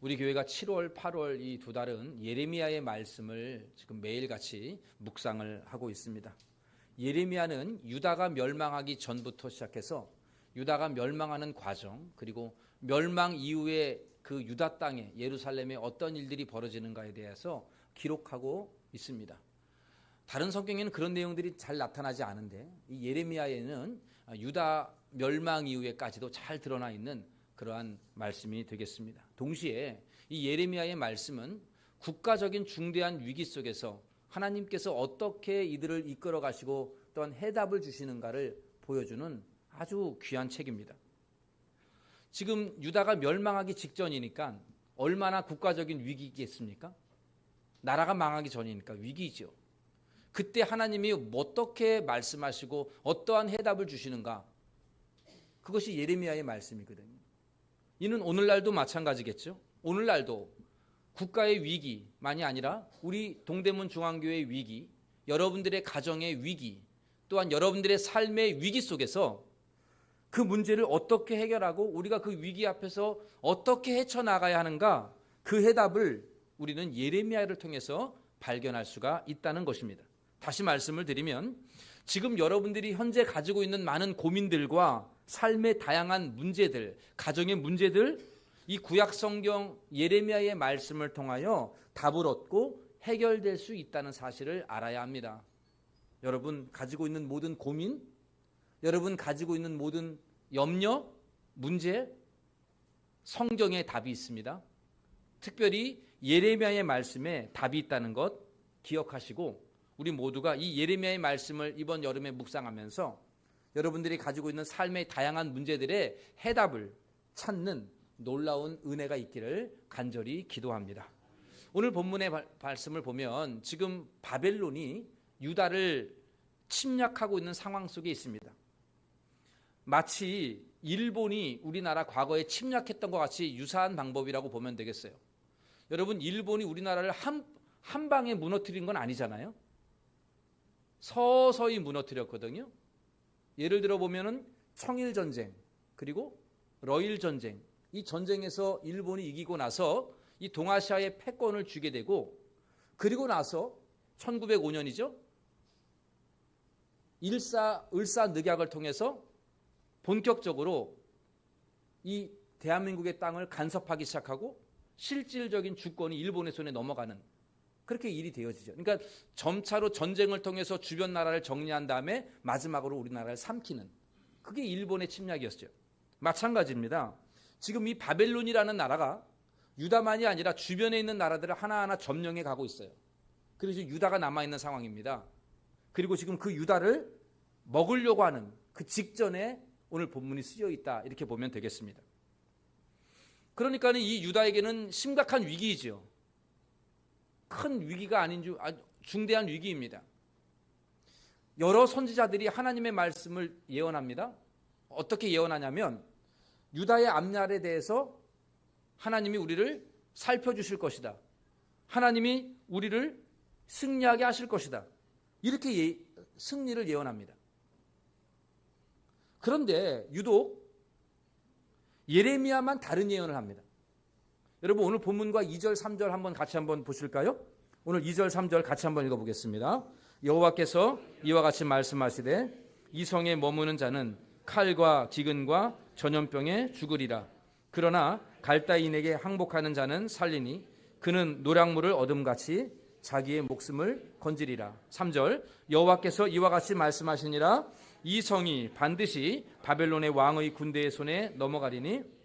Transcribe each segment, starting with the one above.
우리 교회가 7월, 8월 이 두 달은 예레미야의 말씀을 지금 매일같이 묵상을 하고 있습니다. 예레미야는 유다가 멸망하기 전부터 시작해서 유다가 멸망하는 과정, 그리고 멸망 이후에 그 유다 땅에 예루살렘에 어떤 일들이 벌어지는가에 대해서 기록하고 있습니다. 다른 성경에는 그런 내용들이 잘 나타나지 않은데 이 예레미야에는 유다 멸망 이후에까지도 잘 드러나 있는 그러한 말씀이 되겠습니다. 동시에 이 예레미야의 말씀은 국가적인 중대한 위기 속에서 하나님께서 어떻게 이들을 이끌어 가시고 또한 해답을 주시는가를 보여주는 아주 귀한 책입니다. 지금 유다가 멸망하기 직전이니까 얼마나 국가적인 위기겠습니까? 나라가 망하기 전이니까 위기죠. 그때 하나님이 어떻게 말씀하시고 어떠한 해답을 주시는가? 그것이 예레미야의 말씀이거든요. 이는 오늘날도 마찬가지겠죠. 오늘날도 국가의 위기만이 아니라 우리 동대문 중앙교회의 위기, 여러분들의 가정의 위기, 또한 여러분들의 삶의 위기 속에서 그 문제를 어떻게 해결하고 우리가 그 위기 앞에서 어떻게 헤쳐나가야 하는가, 그 해답을 우리는 예레미야를 통해서 발견할 수가 있다는 것입니다. 다시 말씀을 드리면 지금 여러분들이 현재 가지고 있는 많은 고민들과 삶의 다양한 문제들, 가정의 문제들, 이 구약 성경 예레미야의 말씀을 통하여 답을 얻고 해결될 수 있다는 사실을 알아야 합니다. 여러분 가지고 있는 모든 고민, 여러분 가지고 있는 모든 염려, 문제, 성경에 답이 있습니다. 특별히 예레미야의 말씀에 답이 있다는 것 기억하시고 우리 모두가 이 예레미야의 말씀을 이번 여름에 묵상하면서 여러분들이 가지고 있는 삶의 다양한 문제들의 해답을 찾는 놀라운 은혜가 있기를 간절히 기도합니다. 오늘 본문의 말씀을 보면 지금 바벨론이 유다를 침략하고 있는 상황 속에 있습니다. 마치 일본이 우리나라 과거에 침략했던 것 같이 유사한 방법이라고 보면 되겠어요. 여러분 일본이 우리나라를 한 방에 무너뜨린 건 아니잖아요. 서서히 무너뜨렸거든요. 예를 들어 보면은 청일전쟁 그리고 러일전쟁, 이 전쟁에서 일본이 이기고 나서 이 동아시아에 패권을 주게 되고, 그리고 나서 1905년이죠. 을사늑약을 통해서 본격적으로 이 대한민국의 땅을 간섭하기 시작하고 실질적인 주권이 일본의 손에 넘어가는 그렇게 일이 되어지죠. 그러니까 점차로 전쟁을 통해서 주변 나라를 정리한 다음에 마지막으로 우리나라를 삼키는, 그게 일본의 침략이었죠. 마찬가지입니다. 지금 이 바벨론이라는 나라가 유다만이 아니라 주변에 있는 나라들을 하나하나 점령해 가고 있어요. 그래서 유다가 남아있는 상황입니다. 그리고 지금 그 유다를 먹으려고 하는 그 직전에 오늘 본문이 쓰여 있다, 이렇게 보면 되겠습니다. 그러니까 이 유다에게는 심각한 위기이죠. 큰 위기가 아닌 중대한 위기입니다. 여러 선지자들이 하나님의 말씀을 예언합니다. 어떻게 예언하냐면 유다의 앞날에 대해서 하나님이 우리를 살펴주실 것이다. 하나님이 우리를 승리하게 하실 것이다. 이렇게 승리를 예언합니다. 그런데 유독 예레미야만 다른 예언을 합니다. 여러분 오늘 본문과 2절 3절 같이 한번 보실까요? 오늘 2절 3절 같이 한번 읽어보겠습니다. 여호와께서 이와 같이 말씀하시되 이 성에 머무는 자는 칼과 기근과 전염병에 죽으리라. 그러나 갈다인에게 항복하는 자는 살리니 그는 노량물을 얻음같이 자기의 목숨을 건지리라. 3절 여호와께서 이와 같이 말씀하시니라. 이 성이 반드시 바벨론의 왕의 군대의 손에 넘어가리니.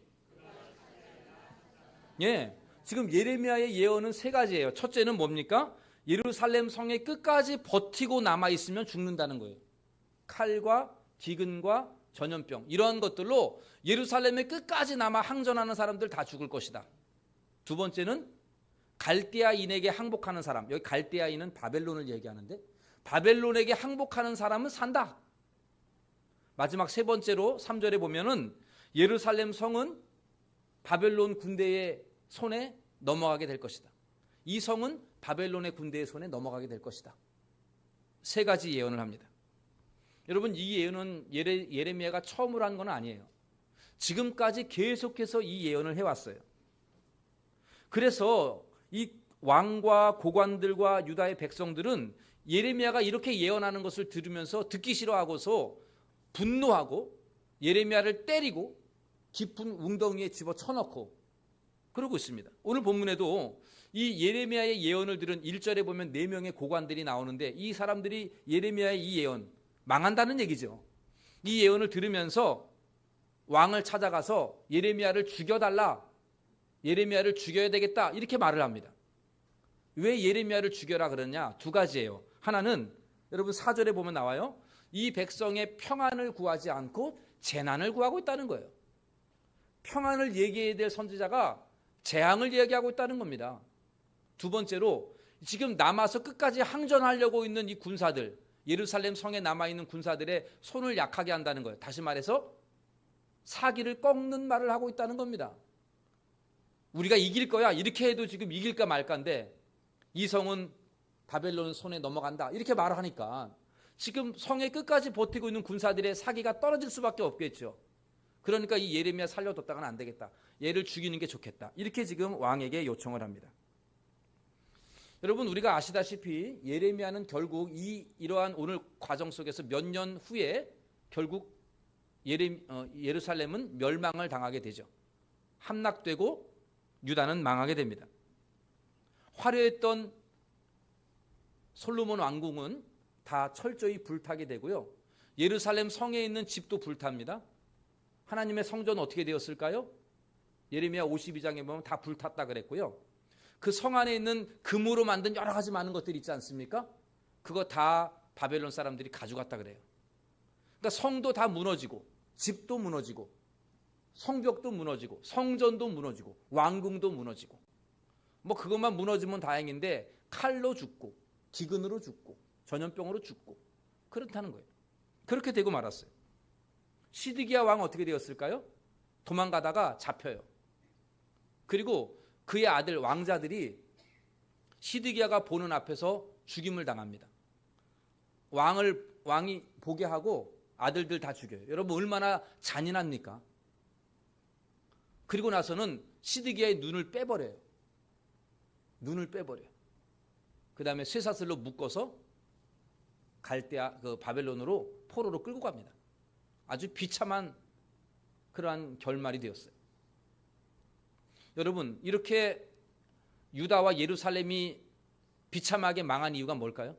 지금 예레미야의 예언은 세 가지예요. 첫째는 뭡니까? 예루살렘 성에 끝까지 버티고 남아있으면 죽는다는 거예요. 칼과 기근과 전염병, 이러한 것들로 예루살렘에 끝까지 남아 항전하는 사람들 다 죽을 것이다. 두 번째는 갈대아인에게 항복하는 사람, 여기 갈대아인은 바벨론을 얘기하는데 바벨론에게 항복하는 사람은 산다. 마지막 세 번째로 3절에 보면은 예루살렘 성은 바벨론 군대의 손에 넘어가게 될 것이다. 이 성은 바벨론의 군대의 손에 넘어가게 될 것이다. 세 가지 예언을 합니다. 여러분 이 예언은 예레미야가 처음으로 한 건 아니에요. 지금까지 계속해서 이 예언을 해왔어요. 그래서 이 왕과 고관들과 유다의 백성들은 예레미야가 이렇게 예언하는 것을 들으면서 듣기 싫어하고서 분노하고 예레미야를 때리고 깊은 웅덩이에 집어쳐넣고 그러고 있습니다. 오늘 본문에도 이 예레미야의 예언을 들은 1절에 보면 4명의 고관들이 나오는데 이 사람들이 예레미야의 이 예언 망한다는 얘기죠. 이 예언을 들으면서 왕을 찾아가서 예레미야를 죽여달라, 예레미야를 죽여야 되겠다 이렇게 말을 합니다. 왜 예레미야를 죽여라 그러냐? 2가지예요. 하나는 여러분 4절에 보면 나와요. 이 백성의 평안을 구하지 않고 재난을 구하고 있다는 거예요. 평안을 얘기해야 될 선지자가 재앙을 얘기하고 있다는 겁니다. 2번째로 지금 남아서 끝까지 항전하려고 있는 이 군사들, 예루살렘 성에 남아있는 군사들의 손을 약하게 한다는 거예요. 다시 말해서 사기를 꺾는 말을 하고 있다는 겁니다. 우리가 이길 거야 이렇게 해도 지금 이길까 말까인데 이 성은 바벨론 손에 넘어간다 이렇게 말을 하니까 지금 성에 끝까지 버티고 있는 군사들의 사기가 떨어질 수밖에 없겠죠. 그러니까 이 예레미야 살려뒀다가는 안 되겠다. 얘를 죽이는 게 좋겠다. 이렇게 지금 왕에게 요청을 합니다. 여러분 우리가 아시다시피 예레미야는 결국 이러한 오늘 과정 속에서 몇 년 후에 결국 예루살렘은 멸망을 당하게 되죠. 함락되고 유다는 망하게 됩니다. 화려했던 솔로몬 왕궁은 다 철저히 불타게 되고요. 예루살렘 성에 있는 집도 불탑니다. 하나님의 성전은 어떻게 되었을까요? 예레미야 52장에 보면 다 불탔다 그랬고요. 그 성 안에 있는 금으로 만든 여러 가지 많은 것들이 있지 않습니까? 그거 다 바벨론 사람들이 가져갔다 그래요. 그러니까 성도 다 무너지고 집도 무너지고 성벽도 무너지고 성전도 무너지고 왕궁도 무너지고 뭐 그것만 무너지면 다행인데 칼로 죽고 기근으로 죽고 전염병으로 죽고 그렇다는 거예요. 그렇게 되고 말았어요. 시드기야 왕 어떻게 되었을까요? 도망가다가 잡혀요. 그리고 그의 아들 왕자들이 시드기야가 보는 앞에서 죽임을 당합니다. 왕이 보게 하고 아들들 다 죽여요. 여러분 얼마나 잔인합니까? 그리고 나서는 시드기야의 눈을 빼버려요. 눈을 빼버려요. 그 다음에 쇠사슬로 묶어서 갈대아 바벨론으로 포로로 끌고 갑니다. 아주 비참한 그러한 결말이 되었어요. 여러분 이렇게 유다와 예루살렘이 비참하게 망한 이유가 뭘까요?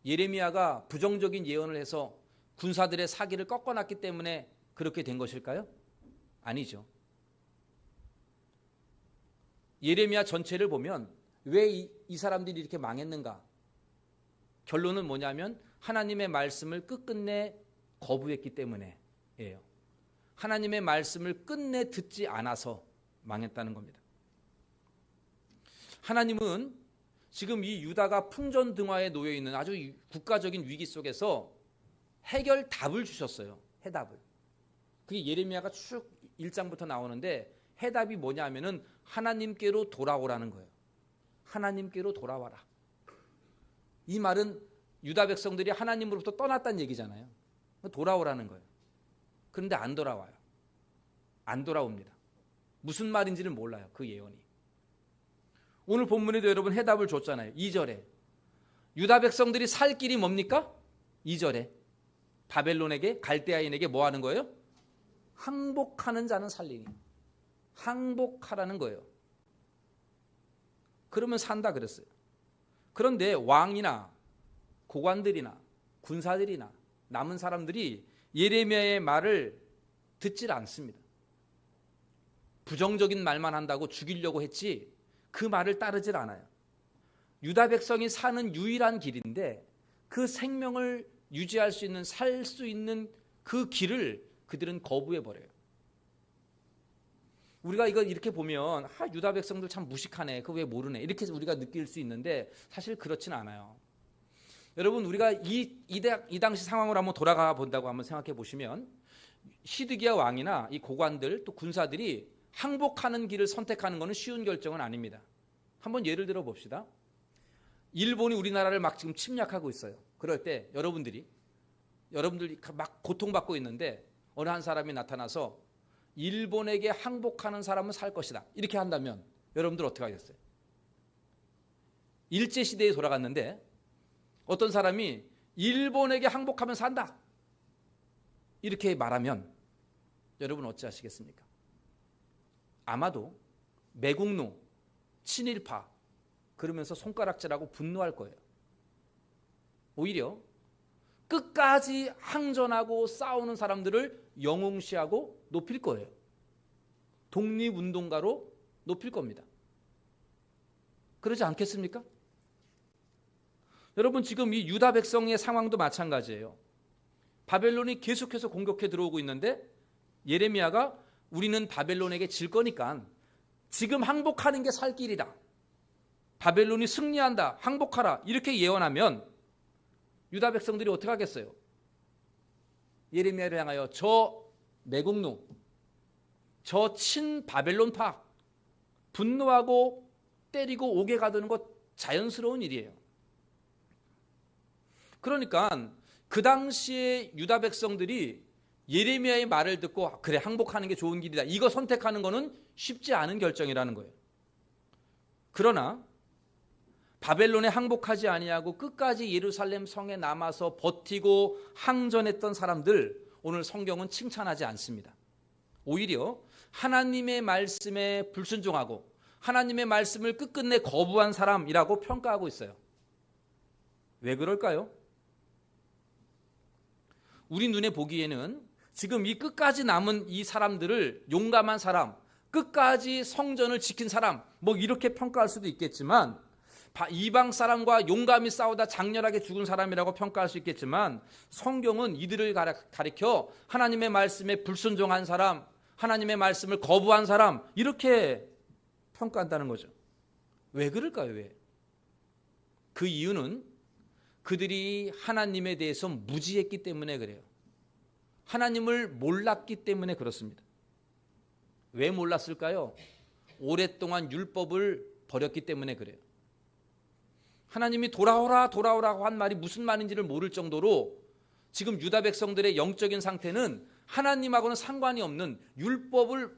예레미야가 부정적인 예언을 해서 군사들의 사기를 꺾어놨기 때문에 그렇게 된 것일까요? 아니죠. 예레미야 전체를 보면 왜 이 사람들이 이렇게 망했는가? 결론은 뭐냐면 하나님의 말씀을 끝끝내 거부했기 때문에예요. 하나님의 말씀을 끝내 듣지 않아서 망했다는 겁니다. 하나님은 지금 이 유다가 풍전등화에 놓여 있는 아주 국가적인 위기 속에서 해결답을 주셨어요. 해답을. 그게 예레미야가 쭉 1장부터 나오는데 해답이 뭐냐면은 하나님께로 돌아오라는 거예요. 하나님께로 돌아와라. 이 말은 유다 백성들이 하나님으로부터 떠났다는 얘기잖아요. 돌아오라는 거예요. 그런데 안 돌아와요. 안 돌아옵니다. 무슨 말인지를 몰라요. 그 예언이. 오늘 본문에도 여러분 해답을 줬잖아요. 2절에 유다 백성들이 살 길이 뭡니까? 2절에 바벨론에게 갈대아인에게 뭐 하는 거예요? 항복하는 자는 살리니. 항복하라는 거예요. 그러면 산다 그랬어요. 그런데 왕이나 고관들이나 군사들이나 남은 사람들이 예레미야의 말을 듣질 않습니다. 부정적인 말만 한다고 죽이려고 했지 그 말을 따르질 않아요. 유다 백성이 사는 유일한 길인데 그 생명을 유지할 수 있는 살 수 있는 그 길을 그들은 거부해버려요. 우리가 이거 이렇게 보면 유다 백성들 참 무식하네. 그거 왜 모르네. 이렇게 우리가 느낄 수 있는데 사실 그렇진 않아요. 여러분 우리가 이 당시 상황을 한번 돌아가 본다고 한번 생각해 보시면 시드기야 왕이나 이 고관들 또 군사들이 항복하는 길을 선택하는 것은 쉬운 결정은 아닙니다. 한번 예를 들어 봅시다. 일본이 우리나라를 막 지금 침략하고 있어요. 그럴 때 여러분들이 막 고통받고 있는데 어느 한 사람이 나타나서 일본에게 항복하는 사람은 살 것이다. 이렇게 한다면 여러분들 어떻게 하겠어요? 일제시대에 돌아갔는데 어떤 사람이 일본에게 항복하면 산다. 이렇게 말하면 여러분 어찌 하시겠습니까? 아마도 매국노, 친일파 그러면서 손가락질하고 분노할 거예요. 오히려 끝까지 항전하고 싸우는 사람들을 영웅시하고 높일 거예요. 독립운동가로 높일 겁니다. 그러지 않겠습니까? 여러분 지금 이 유다 백성의 상황도 마찬가지예요. 바벨론이 계속해서 공격해 들어오고 있는데 예레미야가 우리는 바벨론에게 질 거니까 지금 항복하는 게 살 길이다. 바벨론이 승리한다. 항복하라. 이렇게 예언하면 유다 백성들이 어떻게 하겠어요? 예레미야를 향하여 저 매국노, 저 친바벨론파 분노하고 때리고 옥에 가두는 것 자연스러운 일이에요. 그러니까 그 당시에 유다 백성들이 예레미야의 말을 듣고 그래 항복하는 게 좋은 길이다. 이거 선택하는 거는 쉽지 않은 결정이라는 거예요. 그러나 바벨론에 항복하지 아니하고 끝까지 예루살렘 성에 남아서 버티고 항전했던 사람들 오늘 성경은 칭찬하지 않습니다. 오히려 하나님의 말씀에 불순종하고 하나님의 말씀을 끝끝내 거부한 사람이라고 평가하고 있어요. 왜 그럴까요? 우리 눈에 보기에는 지금 이 끝까지 남은 이 사람들을 용감한 사람, 끝까지 성전을 지킨 사람 뭐 이렇게 평가할 수도 있겠지만 이방 사람과 용감히 싸우다 장렬하게 죽은 사람이라고 평가할 수 있겠지만 성경은 이들을 가리켜 하나님의 말씀에 불순종한 사람, 하나님의 말씀을 거부한 사람 이렇게 평가한다는 거죠. 왜 그럴까요? 왜? 그 이유는 그들이 하나님에 대해서 무지했기 때문에 그래요. 하나님을 몰랐기 때문에 그렇습니다. 왜 몰랐을까요? 오랫동안 율법을 버렸기 때문에 그래요. 하나님이 돌아오라 돌아오라고 한 말이 무슨 말인지를 모를 정도로 지금 유다 백성들의 영적인 상태는 하나님하고는 상관이 없는 율법을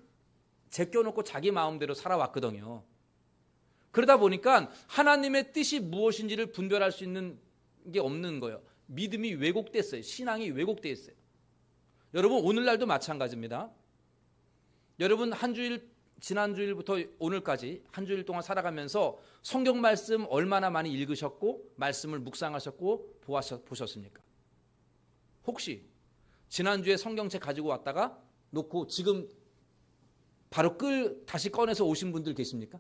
제껴놓고 자기 마음대로 살아왔거든요. 그러다 보니까 하나님의 뜻이 무엇인지를 분별할 수 있는 게 없는 거예요. 믿음이 왜곡됐어요. 신앙이 왜곡되어 있어요. 여러분 오늘날도 마찬가지입니다. 여러분 한 주일 지난주일부터 오늘까지 한 주일 동안 살아가면서 성경 말씀 얼마나 많이 읽으셨고 말씀을 묵상하셨고 보셨습니까? 혹시 지난주에 성경책 가지고 왔다가 놓고 지금 바로 다시 꺼내서 오신 분들 계십니까?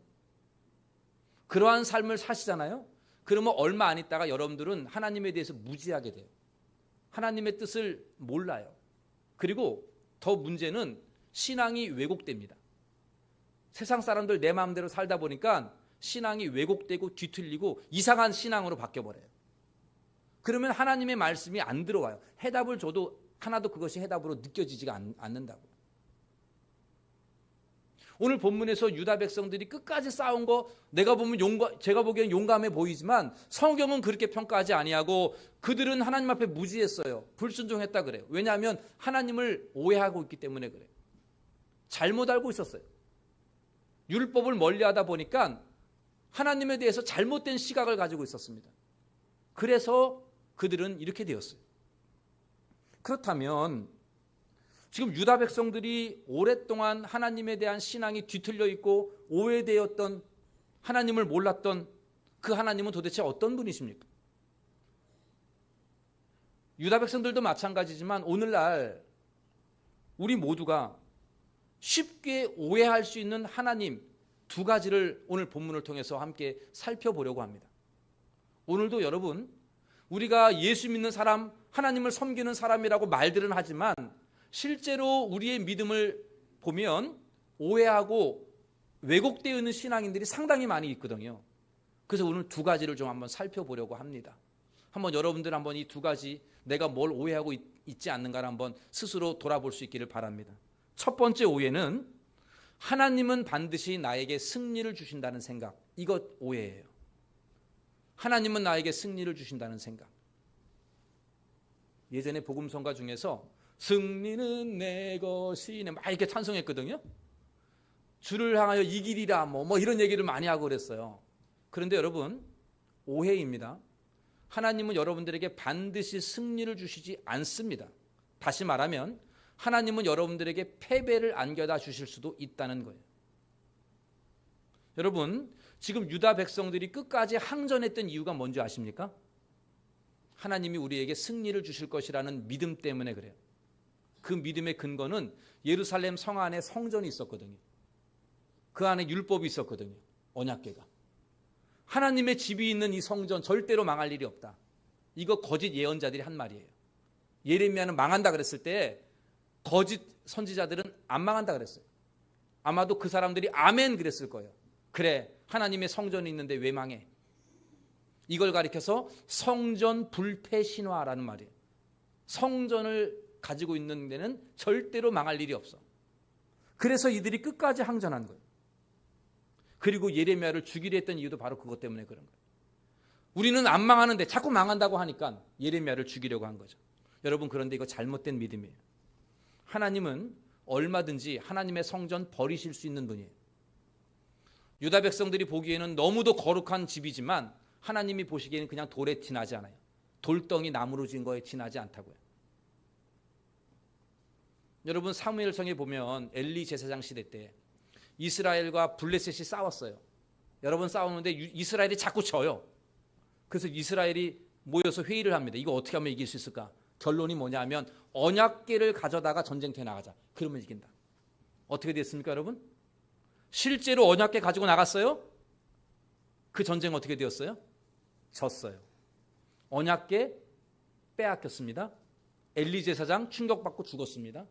그러한 삶을 사시잖아요. 그러면 얼마 안 있다가 여러분들은 하나님에 대해서 무지하게 돼요. 하나님의 뜻을 몰라요. 그리고 더 문제는 신앙이 왜곡됩니다. 세상 사람들 내 마음대로 살다 보니까 신앙이 왜곡되고 뒤틀리고 이상한 신앙으로 바뀌어버려요. 그러면 하나님의 말씀이 안 들어와요. 해답을 줘도 하나도 그것이 해답으로 느껴지지가 않는다고. 오늘 본문에서 유다 백성들이 끝까지 싸운 거 제가 보기엔 용감해 보이지만 성경은 그렇게 평가하지 아니하고 그들은 하나님 앞에 무지했어요. 불순종했다 그래요. 왜냐하면 하나님을 오해하고 있기 때문에 그래요. 잘못 알고 있었어요. 율법을 멀리하다 보니까 하나님에 대해서 잘못된 시각을 가지고 있었습니다. 그래서 그들은 이렇게 되었어요. 그렇다면 지금 유다 백성들이 오랫동안 하나님에 대한 신앙이 뒤틀려 있고 오해되었던 하나님을 몰랐던 그 하나님은 도대체 어떤 분이십니까? 유다 백성들도 마찬가지지만 오늘날 우리 모두가 쉽게 오해할 수 있는 하나님 두 가지를 오늘 본문을 통해서 함께 살펴보려고 합니다. 오늘도 여러분 우리가 예수 믿는 사람, 하나님을 섬기는 사람이라고 말들은 하지만 실제로 우리의 믿음을 보면 오해하고 왜곡되어 있는 신앙인들이 상당히 많이 있거든요. 그래서 오늘 두 가지를 좀 한번 살펴보려고 합니다. 한번 여러분들 한번 이 두 가지 내가 뭘 오해하고 있지 않는가를 한번 스스로 돌아볼 수 있기를 바랍니다. 첫 번째 오해는 하나님은 반드시 나에게 승리를 주신다는 생각. 이것 오해예요. 하나님은 나에게 승리를 주신다는 생각. 예전에 복음성가 중에서 승리는 내 것이네. 막 이렇게 찬송했거든요. 주를 향하여 이 길이라 뭐 이런 얘기를 많이 하고 그랬어요. 그런데 여러분, 오해입니다. 하나님은 여러분들에게 반드시 승리를 주시지 않습니다. 다시 말하면 하나님은 여러분들에게 패배를 안겨다 주실 수도 있다는 거예요. 여러분, 지금 유다 백성들이 끝까지 항전했던 이유가 뭔지 아십니까? 하나님이 우리에게 승리를 주실 것이라는 믿음 때문에 그래요. 그 믿음의 근거는 예루살렘 성 안에 성전이 있었거든요. 그 안에 율법이 있었거든요. 언약궤가. 하나님의 집이 있는 이 성전 절대로 망할 일이 없다. 이거 거짓 예언자들이 한 말이에요. 예레미야는 망한다 그랬을 때 거짓 선지자들은 안 망한다 그랬어요. 아마도 그 사람들이 아멘 그랬을 거예요. 그래, 하나님의 성전이 있는데 왜 망해? 이걸 가리켜서 성전 불패 신화라는 말이에요. 성전을 가지고 있는 데는 절대로 망할 일이 없어. 그래서 이들이 끝까지 항전한 거예요. 그리고 예레미야를 죽이려 했던 이유도 바로 그것 때문에 그런 거예요. 우리는 안 망하는데 자꾸 망한다고 하니까 예레미야를 죽이려고 한 거죠. 여러분, 그런데 이거 잘못된 믿음이에요. 하나님은 얼마든지 하나님의 성전 버리실 수 있는 분이에요. 유다 백성들이 보기에는 너무도 거룩한 집이지만 하나님이 보시기에는 그냥 돌에 지나지 않아요. 돌덩이 나무로 지은 거에 지나지 않다고요. 여러분, 사무엘성에 보면 엘리 제사장 시대 때 이스라엘과 블레셋이 싸웠어요. 여러분, 싸우는데 이스라엘이 자꾸 져요. 그래서 이스라엘이 모여서 회의를 합니다. 이거 어떻게 하면 이길 수 있을까? 결론이 뭐냐면 언약궤를 가져다가 전쟁터에 나가자. 그러면 이긴다. 어떻게 됐습니까, 여러분? 실제로 언약궤 가지고 나갔어요? 그 전쟁 어떻게 되었어요? 졌어요. 언약궤 빼앗겼습니다. 엘리 제사장 충격받고 죽었습니다.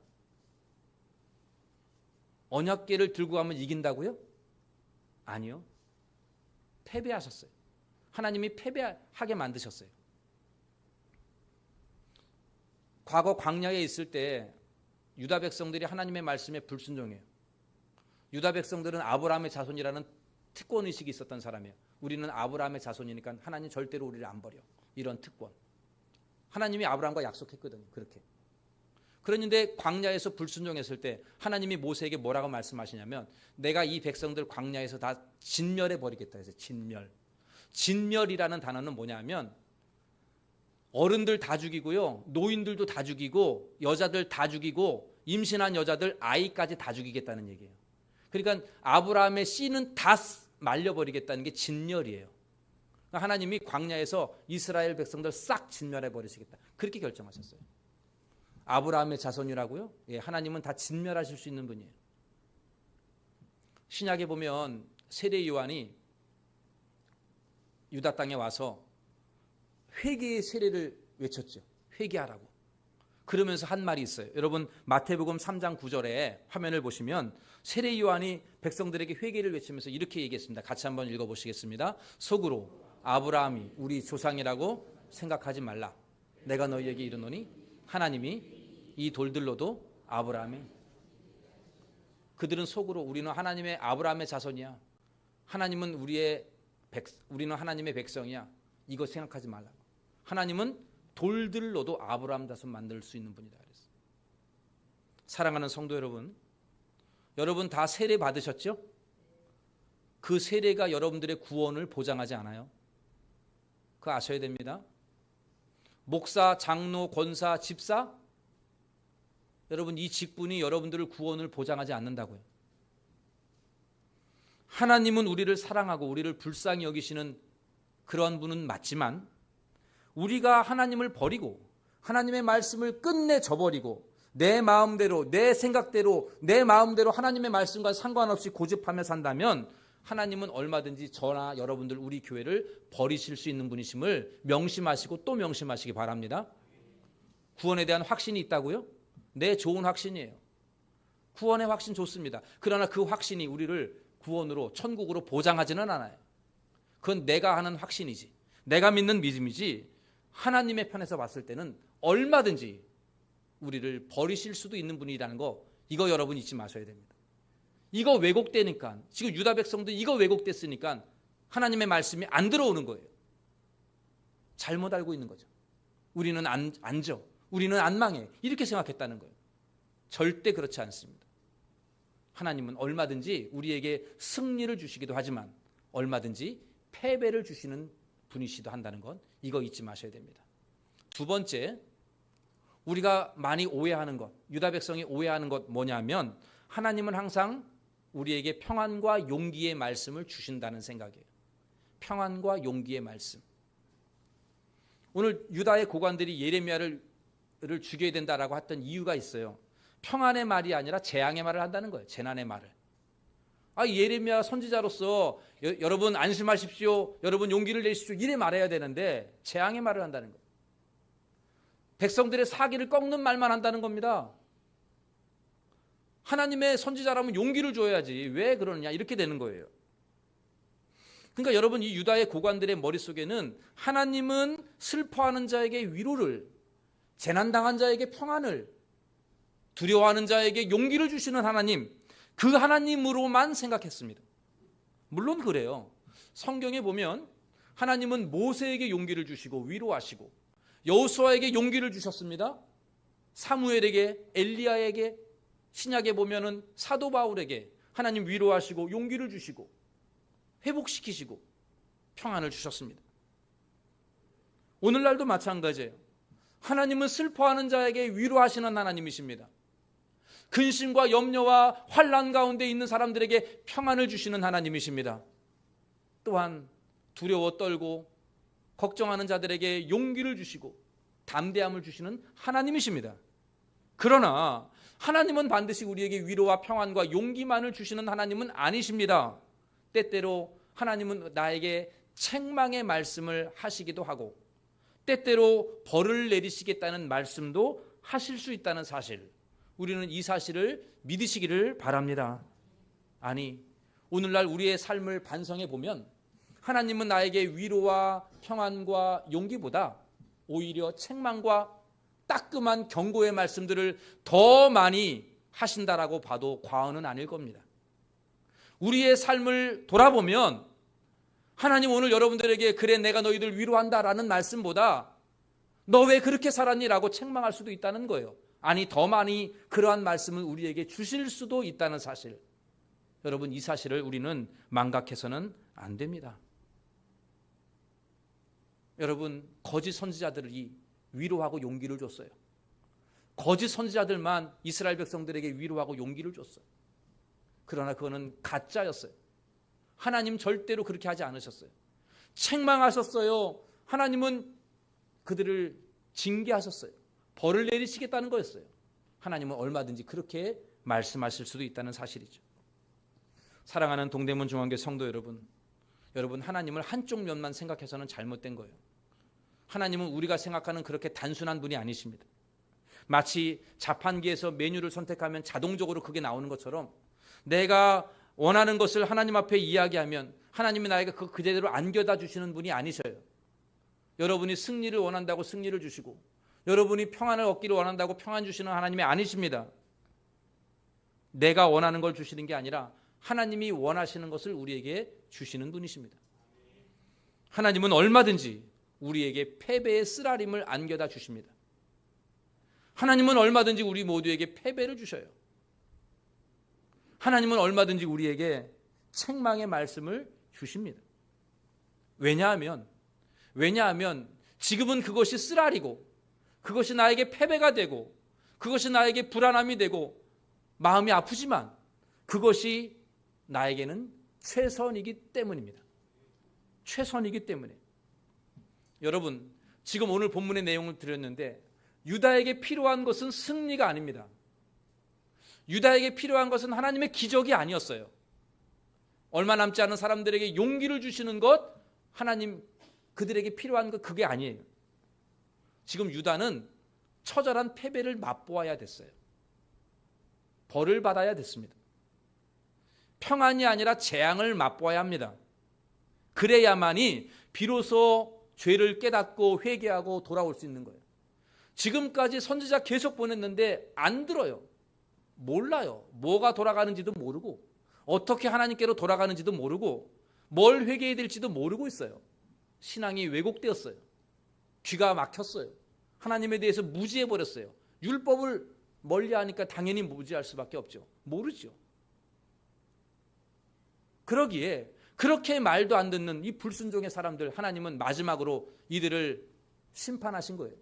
언약궤를 들고 가면 이긴다고요? 아니요. 패배하셨어요. 하나님이 패배하게 만드셨어요. 과거 광야에 있을 때 유다 백성들이 하나님의 말씀에 불순종해요. 유다 백성들은 아브라함의 자손이라는 특권의식이 있었던 사람이에요. 우리는 아브라함의 자손이니까 하나님 절대로 우리를 안 버려. 이런 특권. 하나님이 아브라함과 약속했거든요. 그렇게. 그런데 광야에서 불순종했을 때 하나님이 모세에게 뭐라고 말씀하시냐면 내가 이 백성들 광야에서 다 진멸해 버리겠다 해서 진멸. 진멸이라는 단어는 뭐냐면 어른들 다 죽이고요. 노인들도 다 죽이고 여자들 다 죽이고 임신한 여자들 아이까지 다 죽이겠다는 얘기예요. 그러니까 아브라함의 씨는 다 말려버리겠다는 게 진멸이에요. 그러니까 하나님이 광야에서 이스라엘 백성들 싹 진멸해 버리시겠다. 그렇게 결정하셨어요. 아브라함의 자손이라고요? 예, 하나님은 다 진멸하실 수 있는 분이에요. 신약에 보면 세례 요한이 유다 땅에 와서 회개의 세례를 외쳤죠. 회개하라고. 그러면서 한 말이 있어요. 여러분, 마태복음 3장 9절에 화면을 보시면 세례 요한이 백성들에게 회개를 외치면서 이렇게 얘기했습니다. 같이 한번 읽어보시겠습니다. 속으로 아브라함이 우리 조상이라고 생각하지 말라. 내가 너희에게 이르노니 하나님이 이 돌들로도 아브라함이. 그들은 속으로 우리는 하나님의 아브라함의 자손이야. 우리는 하나님의 백성이야. 이거 생각하지 말라. 하나님은 돌들로도 아브라함 자손 만들 수 있는 분이다 그랬어요. 사랑하는 성도 여러분, 여러분 다 세례 받으셨죠? 그 세례가 여러분들의 구원을 보장하지 않아요. 그거 아셔야 됩니다. 목사, 장로, 권사, 집사, 여러분 이 직분이 여러분들의 구원을 보장하지 않는다고요. 하나님은 우리를 사랑하고 우리를 불쌍히 여기시는 그러한 분은 맞지만 우리가 하나님을 버리고 하나님의 말씀을 끝내 저버리고 내 마음대로 내 생각대로 내 마음대로 하나님의 말씀과 상관없이 고집하며 산다면 하나님은 얼마든지 저나 여러분들 우리 교회를 버리실 수 있는 분이심을 명심하시고 또 명심하시기 바랍니다. 구원에 대한 확신이 있다고요? 네, 좋은 확신이에요. 구원의 확신 좋습니다. 그러나 그 확신이 우리를 구원으로 천국으로 보장하지는 않아요. 그건 내가 하는 확신이지, 내가 믿는 믿음이지, 하나님의 편에서 봤을 때는 얼마든지 우리를 버리실 수도 있는 분이라는 거, 이거 여러분 잊지 마셔야 됩니다. 이거 왜곡되니까, 지금 유다 백성도 이거 왜곡됐으니까 하나님의 말씀이 안 들어오는 거예요. 잘못 알고 있는 거죠. 우리는 안 져. 우리는 안 망해. 이렇게 생각했다는 거예요. 절대 그렇지 않습니다. 하나님은 얼마든지 우리에게 승리를 주시기도 하지만 얼마든지 패배를 주시는 분이시도 한다는 것, 이거 잊지 마셔야 됩니다. 두 번째, 우리가 많이 오해하는 것, 유다 백성이 오해하는 것 뭐냐면 하나님은 항상 우리에게 평안과 용기의 말씀을 주신다는 생각이에요. 평안과 용기의 말씀. 오늘 유다의 고관들이 예레미야를 죽여야 된다라고 했던 이유가 있어요. 평안의 말이 아니라 재앙의 말을 한다는 거예요. 재난의 말을. 예레미야 선지자로서 여러분 안심하십시오. 여러분 용기를 내십시오. 이래 말해야 되는데 재앙의 말을 한다는 거예요. 백성들의 사기를 꺾는 말만 한다는 겁니다. 하나님의 선지자라면 용기를 줘야지 왜 그러느냐 이렇게 되는 거예요. 그러니까 여러분 이 유다의 고관들의 머릿속에는 하나님은 슬퍼하는 자에게 위로를, 재난당한 자에게 평안을, 두려워하는 자에게 용기를 주시는 하나님, 그 하나님으로만 생각했습니다. 물론 그래요. 성경에 보면 하나님은 모세에게 용기를 주시고 위로하시고 여호수아에게 용기를 주셨습니다. 사무엘에게, 엘리야에게, 신약에 보면은 사도 바울에게 하나님 위로하시고 용기를 주시고 회복시키시고 평안을 주셨습니다. 오늘날도 마찬가지예요. 하나님은 슬퍼하는 자에게 위로하시는 하나님이십니다. 근심과 염려와 환난 가운데 있는 사람들에게 평안을 주시는 하나님이십니다. 또한 두려워 떨고 걱정하는 자들에게 용기를 주시고 담대함을 주시는 하나님이십니다. 그러나 하나님은 반드시 우리에게 위로와 평안과 용기만을 주시는 하나님은 아니십니다. 때때로 하나님은 나에게 책망의 말씀을 하시기도 하고 때때로 벌을 내리시겠다는 말씀도 하실 수 있다는 사실, 우리는 이 사실을 믿으시기를 바랍니다. 아니, 오늘날 우리의 삶을 반성해 보면 하나님은 나에게 위로와 평안과 용기보다 오히려 책망과 따끔한 경고의 말씀들을 더 많이 하신다라고 봐도 과언은 아닐 겁니다. 우리의 삶을 돌아보면 하나님 오늘 여러분들에게 그래 내가 너희들 위로한다라는 말씀보다 너 왜 그렇게 살았니라고 책망할 수도 있다는 거예요. 아니 더 많이 그러한 말씀을 우리에게 주실 수도 있다는 사실, 여러분 이 사실을 우리는 망각해서는 안 됩니다. 여러분 거짓 선지자들이 위로하고 용기를 줬어요. 거짓 선지자들만 이스라엘 백성들에게 위로하고 용기를 줬어요. 그러나 그거는 가짜였어요. 하나님 절대로 그렇게 하지 않으셨어요. 책망하셨어요. 하나님은 그들을 징계하셨어요. 벌을 내리시겠다는 거였어요. 하나님은 얼마든지 그렇게 말씀하실 수도 있다는 사실이죠. 사랑하는 동대문 중앙교회 성도 여러분, 여러분 하나님을 한쪽 면만 생각해서는 잘못된 거예요. 하나님은 우리가 생각하는 그렇게 단순한 분이 아니십니다. 마치 자판기에서 메뉴를 선택하면 자동적으로 그게 나오는 것처럼 내가 원하는 것을 하나님 앞에 이야기하면 하나님이 나에게 그대로 안겨다 주시는 분이 아니셔요. 여러분이 승리를 원한다고 승리를 주시고 여러분이 평안을 얻기를 원한다고 평안 주시는 하나님이 아니십니다. 내가 원하는 걸 주시는 게 아니라 하나님이 원하시는 것을 우리에게 주시는 분이십니다. 하나님은 얼마든지 우리에게 패배의 쓰라림을 안겨다 주십니다. 하나님은 얼마든지 우리 모두에게 패배를 주셔요. 하나님은 얼마든지 우리에게 책망의 말씀을 주십니다. 왜냐하면 지금은 그것이 쓰라리고 그것이 나에게 패배가 되고 그것이 나에게 불안함이 되고 마음이 아프지만 그것이 나에게는 최선이기 때문입니다. 최선이기 때문에. 여러분 지금 오늘 본문의 내용을 드렸는데 유다에게 필요한 것은 승리가 아닙니다. 유다에게 필요한 것은 하나님의 기적이 아니었어요. 얼마 남지 않은 사람들에게 용기를 주시는 것, 하나님 그들에게 필요한 것 그게 아니에요. 지금 유다는 처절한 패배를 맛보아야 됐어요. 벌을 받아야 됐습니다. 평안이 아니라 재앙을 맛보아야 합니다. 그래야만이 비로소 죄를 깨닫고 회개하고 돌아올 수 있는 거예요. 지금까지 선지자 계속 보냈는데 안 들어요. 몰라요. 뭐가 돌아가는지도 모르고 어떻게 하나님께로 돌아가는지도 모르고 뭘 회개해야 될지도 모르고 있어요. 신앙이 왜곡되었어요. 귀가 막혔어요. 하나님에 대해서 무지해버렸어요. 율법을 멀리하니까 당연히 무지할 수밖에 없죠. 모르죠. 그러기에 그렇게 말도 안 듣는 이 불순종의 사람들, 하나님은 마지막으로 이들을 심판하신 거예요.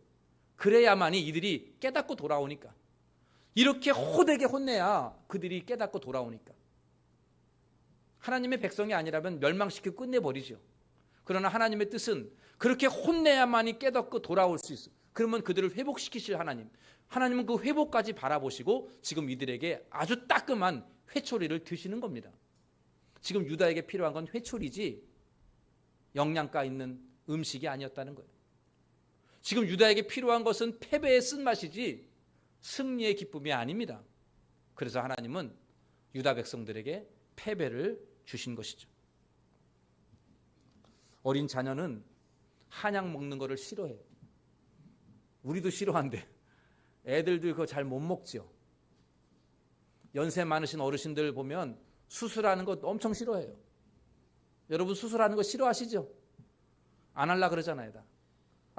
그래야만이 이들이 깨닫고 돌아오니까. 이렇게 호되게 혼내야 그들이 깨닫고 돌아오니까. 하나님의 백성이 아니라면 멸망시키고 끝내버리죠. 그러나 하나님의 뜻은 그렇게 혼내야만이 깨닫고 돌아올 수 있어요. 그러면 그들을 회복시키실 하나님, 하나님은 그 회복까지 바라보시고 지금 이들에게 아주 따끔한 회초리를 드시는 겁니다. 지금 유다에게 필요한 건 회초리지 영양가 있는 음식이 아니었다는 거예요. 지금 유다에게 필요한 것은 패배의 쓴맛이지 승리의 기쁨이 아닙니다. 그래서 하나님은 유다 백성들에게 패배를 주신 것이죠. 어린 자녀는 한약 먹는 거를 싫어해요. 우리도 싫어한데 애들도 그거 잘 못 먹죠. 연세 많으신 어르신들 보면 수술하는 거 엄청 싫어해요. 여러분 수술하는 거 싫어하시죠? 안 하려고 그러잖아요. 다.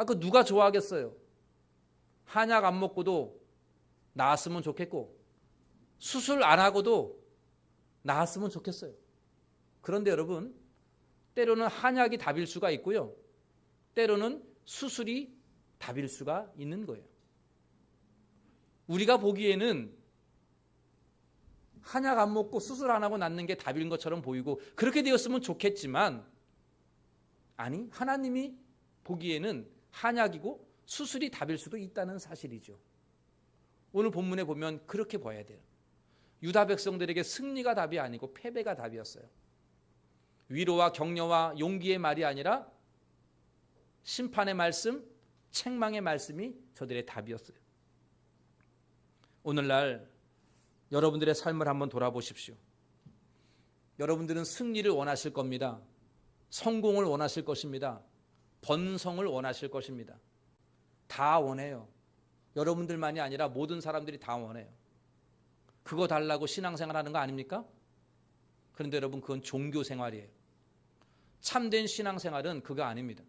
그 누가 좋아하겠어요? 한약 안 먹고도 나았으면 좋겠고 수술 안 하고도 나았으면 좋겠어요. 그런데 여러분, 때로는 한약이 답일 수가 있고요. 때로는 수술이 답일 수가 있는 거예요. 우리가 보기에는 한약 안 먹고 수술 안 하고 낫는 게 답인 것처럼 보이고 그렇게 되었으면 좋겠지만 아니, 하나님이 보기에는 한약이고 수술이 답일 수도 있다는 사실이죠. 오늘 본문에 보면 그렇게 봐야 돼요. 유다 백성들에게 승리가 답이 아니고 패배가 답이었어요. 위로와 격려와 용기의 말이 아니라 심판의 말씀, 책망의 말씀이 저들의 답이었어요. 오늘날 여러분들의 삶을 한번 돌아보십시오. 여러분들은 승리를 원하실 겁니다. 성공을 원하실 것입니다. 번성을 원하실 것입니다. 다 원해요. 여러분들만이 아니라 모든 사람들이 다 원해요. 그거 달라고 신앙생활 하는 거 아닙니까? 그런데 여러분, 그건 종교생활이에요. 참된 신앙생활은 그거 아닙니다.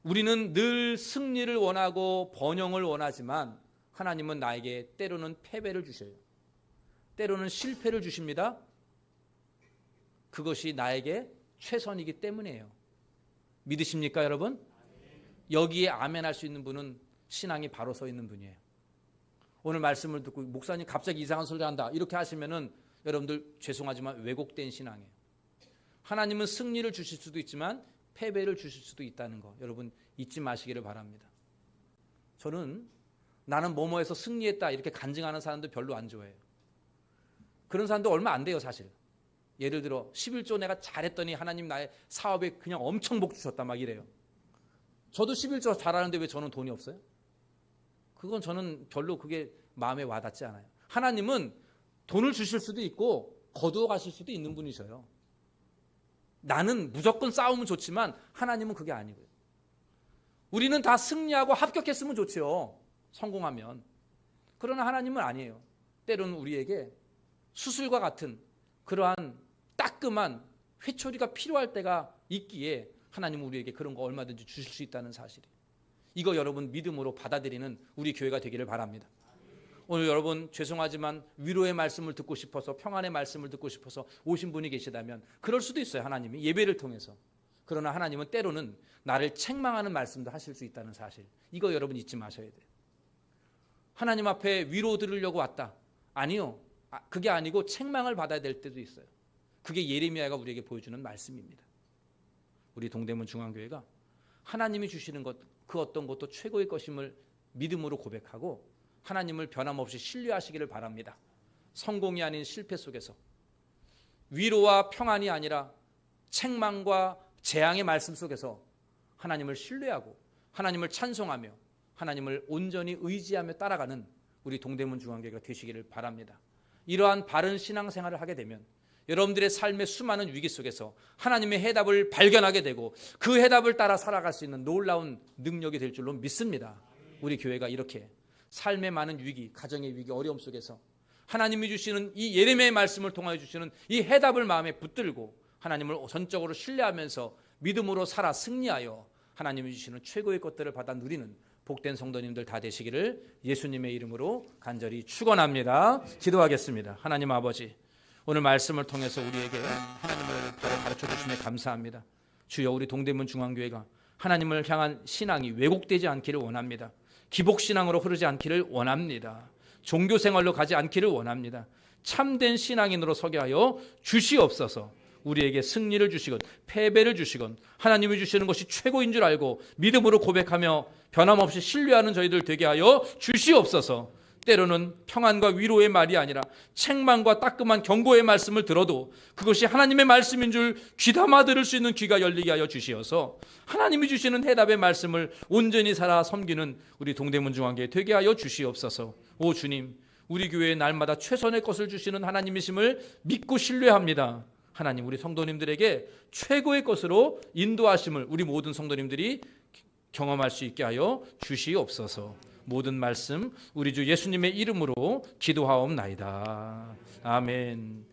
우리는 늘 승리를 원하고 번영을 원하지만 하나님은 나에게 때로는 패배를 주셔요. 때로는 실패를 주십니다. 그것이 나에게 최선이기 때문이에요. 믿으십니까, 여러분? 여기에 아멘 할 수 있는 분은 신앙이 바로 서 있는 분이에요. 오늘 말씀을 듣고 목사님 갑자기 이상한 소리 한다 이렇게 하시면은 여러분들 죄송하지만 왜곡된 신앙이에요. 하나님은 승리를 주실 수도 있지만 패배를 주실 수도 있다는 거 여러분 잊지 마시기를 바랍니다. 저는 나는 뭐뭐해서 승리했다 이렇게 간증하는 사람들 별로 안 좋아해요. 그런 사람도 얼마 안 돼요, 사실. 예를 들어 11조 내가 잘했더니 하나님 나의 사업에 그냥 엄청 복 주셨다 막 이래요. 저도 11조 잘하는데 왜 저는 돈이 없어요? 그건 저는 별로 그게 마음에 와닿지 않아요. 하나님은 돈을 주실 수도 있고 거두어 가실 수도 있는 분이셔요. 나는 무조건 싸우면 좋지만 하나님은 그게 아니고요. 우리는 다 승리하고 합격했으면 좋죠. 성공하면. 그러나 하나님은 아니에요. 때로는 우리에게 수술과 같은 그러한 따끔한 회초리가 필요할 때가 있기에 하나님은 우리에게 그런 거 얼마든지 주실 수 있다는 사실이에요. 이거 여러분 믿음으로 받아들이는 우리 교회가 되기를 바랍니다. 오늘 여러분 죄송하지만 위로의 말씀을 듣고 싶어서 평안의 말씀을 듣고 싶어서 오신 분이 계시다면 그럴 수도 있어요. 하나님이 예배를 통해서. 그러나 하나님은 때로는 나를 책망하는 말씀도 하실 수 있다는 사실. 이거 여러분 잊지 마셔야 돼요. 하나님 앞에 위로 들으려고 왔다. 아니요. 그게 아니고 책망을 받아야 될 때도 있어요. 그게 예레미야가 우리에게 보여주는 말씀입니다. 우리 동대문 중앙교회가 하나님이 주시는 것, 그 어떤 것도 최고의 것임을 믿음으로 고백하고 하나님을 변함없이 신뢰하시기를 바랍니다. 성공이 아닌 실패 속에서 위로와 평안이 아니라 책망과 재앙의 말씀 속에서 하나님을 신뢰하고 하나님을 찬송하며 하나님을 온전히 의지하며 따라가는 우리 동대문 중앙교회가 되시기를 바랍니다. 이러한 바른 신앙생활을 하게 되면 여러분들의 삶의 수많은 위기 속에서 하나님의 해답을 발견하게 되고 그 해답을 따라 살아갈 수 있는 놀라운 능력이 될 줄로 믿습니다. 우리 교회가 이렇게 삶의 많은 위기, 가정의 위기, 어려움 속에서 하나님이 주시는 이 예레미야의 말씀을 통하여 주시는 이 해답을 마음에 붙들고 하나님을 전적으로 신뢰하면서 믿음으로 살아 승리하여 하나님이 주시는 최고의 것들을 받아 누리는 복된 성도님들 다 되시기를 예수님의 이름으로 간절히 축원합니다. 기도하겠습니다. 하나님 아버지, 오늘 말씀을 통해서 우리에게 하나님을 바로 가르쳐 주심에 감사합니다. 주여, 우리 동대문 중앙교회가 하나님을 향한 신앙이 왜곡되지 않기를 원합니다. 기복신앙으로 흐르지 않기를 원합니다. 종교생활로 가지 않기를 원합니다. 참된 신앙인으로 서게 하여 주시옵소서. 우리에게 승리를 주시건 패배를 주시건 하나님이 주시는 것이 최고인 줄 알고 믿음으로 고백하며 변함없이 신뢰하는 저희들 되게 하여 주시옵소서. 때로는 평안과 위로의 말이 아니라 책망과 따끔한 경고의 말씀을 들어도 그것이 하나님의 말씀인 줄 귀담아 들을 수 있는 귀가 열리게 하여 주시어서 하나님이 주시는 해답의 말씀을 온전히 살아 섬기는 우리 동대문 중앙교회 되게 하여 주시옵소서. 오 주님, 우리 교회에 날마다 최선의 것을 주시는 하나님이심을 믿고 신뢰합니다. 하나님, 우리 성도님들에게 최고의 것으로 인도하심을 우리 모든 성도님들이 경험할 수 있게 하여 주시옵소서. 모든 말씀 우리 주 예수님의 이름으로 기도하옵나이다. 아멘.